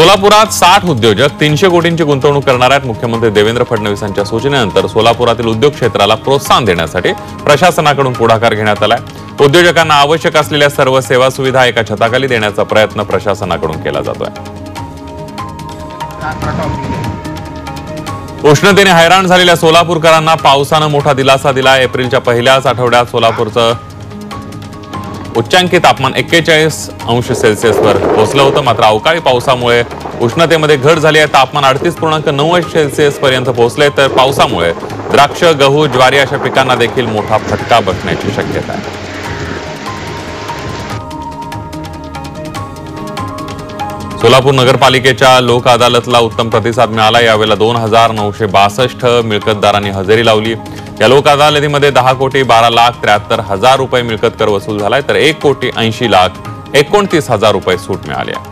सोलापुरात 60 उद्योजक 300 कोटींची गुंतवणूक करणार आहेत। मुख्यमंत्री देवेंद्र फडणवीसांच्या सूचनेनंतर सोलापुरातील उद्योग क्षेत्राला प्रोत्साहन देण्यासाठी प्रशासनाकडून पुढाकार घेण्यात आलाय। उद्योजकांना आवश्यक असलेल्या सर्व सेवा सुविधा एका छताखाली देण्याचा प्रयत्न प्रशासनाकडून केला जातोय। उष्णतेने हैराण झालेल्या सोलापूरकरांना पावसानं मोठा दिलासा दिला। एप्रिलच्या पहिल्याच आठवड्यात सोलापूरचं उच्चांकी तापमान 41° वर पोहोचलं होतं। मात्र अवकाळी पावसामुळे उष्णतेमध्ये घट झाली आहे। तापमान 38.9° पर्यंत पोहोचले, तर पावसामुळे द्राक्ष, गहू, ज्वारी अशा पिकांना देखील मोठा फटका बसण्याची शक्यता आहे। सोलापूर नगरपालिकेच्या लोक अदालतला उत्तम प्रतिसाद मिळाला। यावेळेला 2962 मिळकतदारांनी हजेरी लावली। या लोक अदालतीमध्ये 10,12,73,000 रुपये मिळकत कर वसूल झालाय, तर 1,80,29,29,000 रुपये सूट मिळाली आहे।